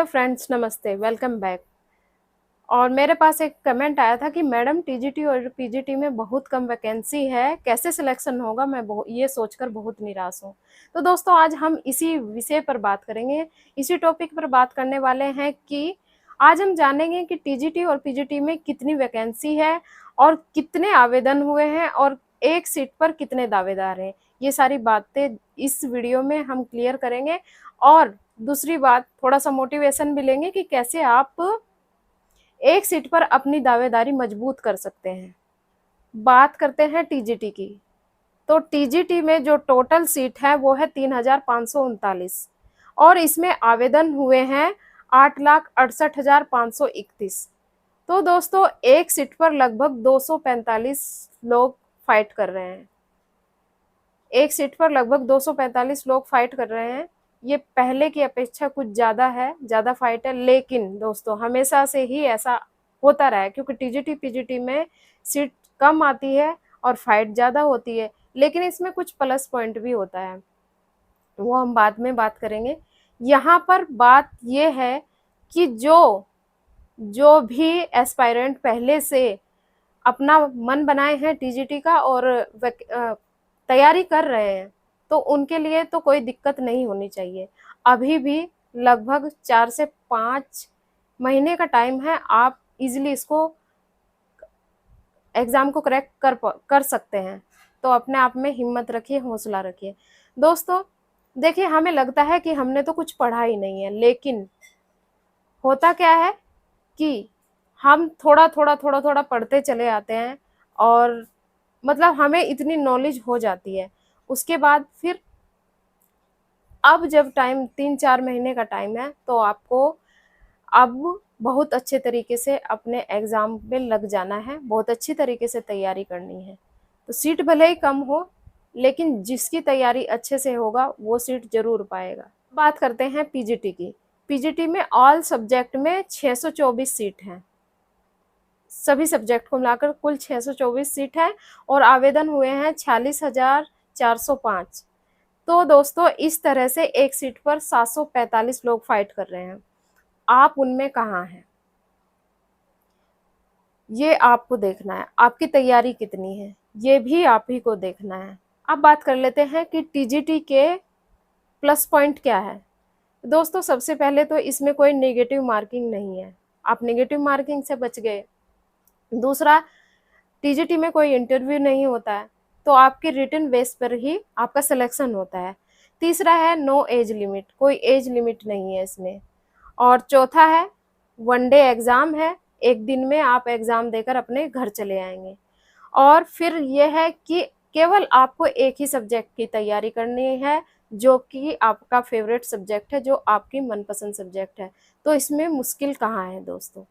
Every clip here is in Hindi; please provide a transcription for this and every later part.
हेलो फ्रेंड्स, नमस्ते, वेलकम बैक। और मेरे पास एक कमेंट आया था कि मैडम टीजीटी और पीजीटी में बहुत कम वैकेंसी है, कैसे सिलेक्शन होगा। मैं ये सोचकर बहुत निराश हूँ। तो दोस्तों, आज हम इसी विषय पर बात करेंगे, इसी टॉपिक पर बात करने वाले हैं कि आज हम जानेंगे कि टीजीटी और पीजीटी में कितनी वैकेंसी है और कितने आवेदन हुए हैं और एक सीट पर कितने दावेदार हैं। ये सारी बातें इस वीडियो में हम क्लियर करेंगे। और दूसरी बात, थोड़ा सा मोटिवेशन भी लेंगे कि कैसे आप एक सीट पर अपनी दावेदारी मजबूत कर सकते हैं। बात करते हैं टीजीटी की। तो टीजीटी में जो टोटल सीट है वो है 3,539 और इसमें आवेदन हुए हैं 8,68,531। तो दोस्तों, एक सीट पर लगभग 245 लोग फाइट कर रहे हैं। एक सीट पर लगभग 245 लोग फाइट कर रहे हैं। ये पहले की अपेक्षा कुछ ज़्यादा है, ज़्यादा फाइट है, लेकिन दोस्तों हमेशा से ही ऐसा होता रहा है, क्योंकि टीजीटी पीजीटी में सीट कम आती है और फाइट ज़्यादा होती है, लेकिन इसमें कुछ प्लस पॉइंट भी होता है, वो हम बाद में बात करेंगे। यहाँ पर बात ये है कि जो जो भी एस्पायरेंट पहले से अपना मन बनाए हैं टीजीटी का और तैयारी कर रहे हैं, तो उनके लिए तो कोई दिक्कत नहीं होनी चाहिए। अभी भी लगभग 4 से 5 महीने का टाइम है, आप इजीली इसको एग्ज़ाम को क्रैक कर सकते हैं। तो अपने आप में हिम्मत रखिए, हौसला रखिए। दोस्तों देखिए, हमें लगता है कि हमने तो कुछ पढ़ा ही नहीं है, लेकिन होता क्या है कि हम थोड़ा थोड़ा पढ़ते चले आते हैं और मतलब हमें इतनी नॉलेज हो जाती है। उसके बाद फिर अब जब टाइम 3-4 महीने का टाइम है, तो आपको अब बहुत अच्छे तरीके से अपने एग्ज़ाम में लग जाना है, बहुत अच्छी तरीके से तैयारी करनी है। तो सीट भले ही कम हो, लेकिन जिसकी तैयारी अच्छे से होगा वो सीट ज़रूर पाएगा। बात करते हैं पीजीटी की। पीजीटी में ऑल सब्जेक्ट में 624 सीट हैं। सभी सब्जेक्ट को मिलाकर कुल 624 सीट है और आवेदन हुए हैं 46,405। तो दोस्तों, इस तरह से एक सीट पर 745 लोग फाइट कर रहे हैं। आप उनमें कहाँ हैं, ये आपको देखना है। आपकी तैयारी कितनी है, ये भी आप ही को देखना है। अब बात कर लेते हैं कि टीजीटी के प्लस पॉइंट क्या है। दोस्तों, सबसे पहले तो इसमें कोई नेगेटिव मार्किंग नहीं है, आप नेगेटिव मार्किंग से बच गए। दूसरा, टीजीटी में कोई इंटरव्यू नहीं होता है, तो आपके रिटन बेस पर ही आपका सिलेक्शन होता है। तीसरा है नो एज लिमिट, कोई एज लिमिट नहीं है इसमें। और चौथा है वन डे एग्ज़ाम है, एक दिन में आप एग्ज़ाम देकर अपने घर चले आएंगे। और फिर यह है कि केवल आपको एक ही सब्जेक्ट की तैयारी करनी है, जो कि आपका फेवरेट सब्जेक्ट है, जो आपकी मनपसंद सब्जेक्ट है। तो इसमें मुश्किल कहाँ है दोस्तों,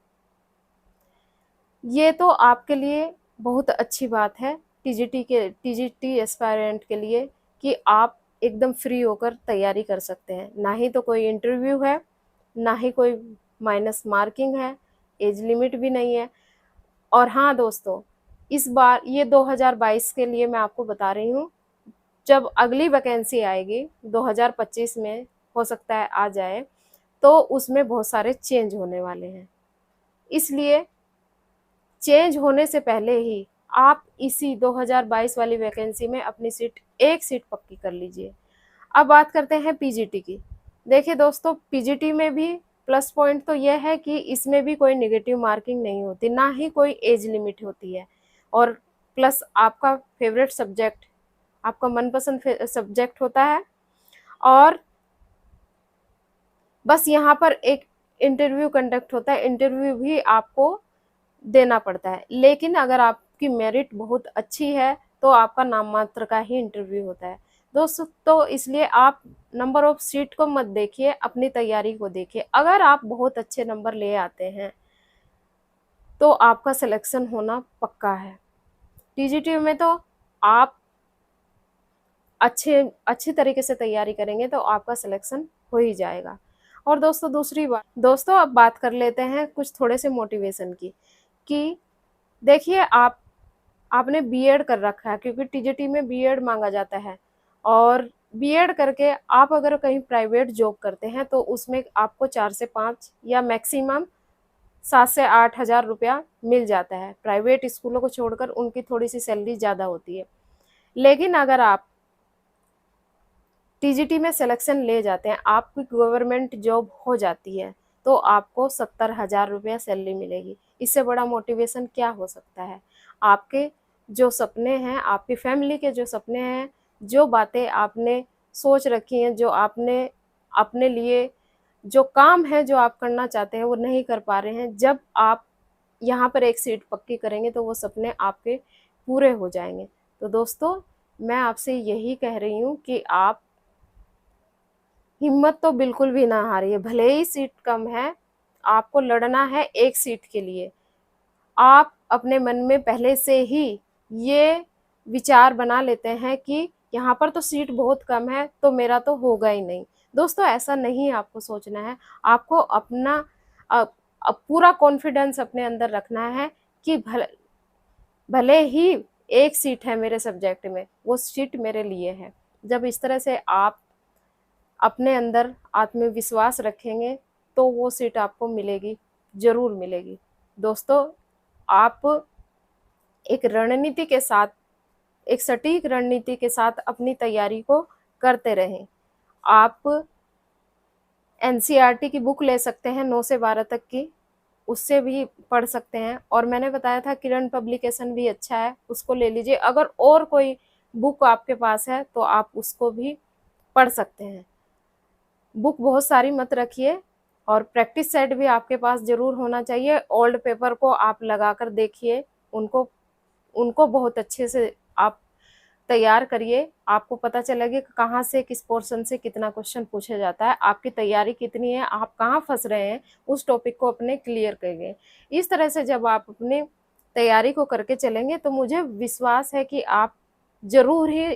ये तो आपके लिए बहुत अच्छी बात है टीजीटी एस्पायरेंट के लिए कि आप एकदम फ्री होकर तैयारी कर सकते हैं। ना ही तो कोई इंटरव्यू है, ना ही कोई माइनस मार्किंग है, एज लिमिट भी नहीं है। और हाँ दोस्तों, इस बार ये 2022 के लिए मैं आपको बता रही हूँ, जब अगली वैकेंसी आएगी 2025 में, हो सकता है आ जाए, तो उसमें बहुत सारे चेंज होने वाले हैं। इसलिए चेंज होने से पहले ही आप इसी 2022 वाली वैकेंसी में अपनी एक सीट पक्की कर लीजिए। अब बात करते हैं पीजीटी की। देखिए दोस्तों, पीजीटी में भी प्लस पॉइंट तो यह है कि इसमें भी कोई नेगेटिव मार्किंग नहीं होती, ना ही कोई एज लिमिट होती है। और प्लस आपका फेवरेट सब्जेक्ट, आपका मनपसंद सब्जेक्ट होता है। और बस यहाँ पर एक इंटरव्यू कंडक्ट होता है, इंटरव्यू भी आपको देना पड़ता है, लेकिन अगर आपकी मेरिट बहुत अच्छी है तो आपका नाम मात्र का ही इंटरव्यू होता है दोस्तों। तो इसलिए आप नंबर ऑफ सीट को मत देखिए, अपनी तैयारी को देखिए। अगर आप बहुत अच्छे नंबर ले आते हैं तो आपका सिलेक्शन होना पक्का है। टीजीटी में तो आप अच्छे तरीके से तैयारी करेंगे तो आपका सिलेक्शन हो ही जाएगा। और दोस्तों, दूसरी बात दोस्तों, अब बात कर लेते हैं कुछ थोड़े से मोटिवेशन की। कि देखिए, आपने बीएड कर रखा है, क्योंकि टीजीटी में बीएड मांगा जाता है। और बीएड करके आप अगर कहीं प्राइवेट जॉब करते हैं तो उसमें आपको 4 से 5 या मैक्सिमम 7 से 8 हज़ार रुपया मिल जाता है। प्राइवेट स्कूलों को छोड़कर उनकी थोड़ी सी सैलरी ज़्यादा होती है। लेकिन अगर आप टीजीटी में सिलेक्शन ले जाते हैं, आपकी गवर्नमेंट जॉब हो जाती है, तो आपको 70,000 रुपया सैलरी मिलेगी। इससे बड़ा मोटिवेशन क्या हो सकता है? आपके जो सपने हैं, आपकी फैमिली के जो सपने हैं, जो बातें आपने सोच रखी हैं, जो आपने अपने लिए जो काम है जो आप करना चाहते हैं वो नहीं कर पा रहे हैं, जब आप यहाँ पर एक सीट पक्की करेंगे तो वो सपने आपके पूरे हो जाएंगे। तो दोस्तों, मैं आपसे यही कह रही हूँ कि आप हिम्मत तो बिल्कुल भी ना हारिए, भले ही सीट कम है, आपको लड़ना है एक सीट के लिए। आप अपने मन में पहले से ही ये विचार बना लेते हैं कि यहाँ पर तो सीट बहुत कम है तो मेरा तो होगा ही नहीं। दोस्तों, ऐसा नहीं आपको सोचना है। आपको अपना अ, पूरा कॉन्फिडेंस अपने अंदर रखना है कि भले ही एक सीट है मेरे सब्जेक्ट में, वो सीट मेरे लिए है। जब इस तरह से आप अपने अंदर आत्मविश्वास रखेंगे तो वो सीट आपको मिलेगी, ज़रूर मिलेगी। दोस्तों, आप एक रणनीति के साथ, एक सटीक रणनीति के साथ अपनी तैयारी को करते रहें। आप एनसीईआरटी की बुक ले सकते हैं 9 से 12 तक की, उससे भी पढ़ सकते हैं। और मैंने बताया था किरण पब्लिकेशन भी अच्छा है, उसको ले लीजिए। अगर और कोई बुक आपके पास है तो आप उसको भी पढ़ सकते हैं। बुक बहुत सारी मत रखिए, और प्रैक्टिस सेट भी आपके पास ज़रूर होना चाहिए। ओल्ड पेपर को आप लगाकर देखिए, उनको उनको बहुत अच्छे से आप तैयार करिए। आपको पता चलेगा कि कहाँ से, किस पोर्शन से कितना क्वेश्चन पूछा जाता है, आपकी तैयारी कितनी है, आप कहाँ फंस रहे हैं, उस टॉपिक को अपने क्लियर करिए। इस तरह से जब आप अपनी तैयारी को करके चलेंगे तो मुझे विश्वास है कि आप ज़रूर ही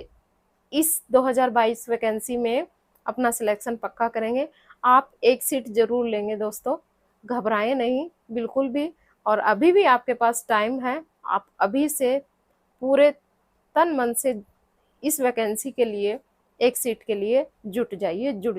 इस 2022 वैकेंसी में अपना सिलेक्शन पक्का करेंगे। आप एक सीट ज़रूर लेंगे दोस्तों, घबराएं नहीं बिल्कुल भी। और अभी भी आपके पास टाइम है, आप अभी से पूरे तन मन से इस वैकेंसी के लिए, एक सीट के लिए जुट जाइए, जुड़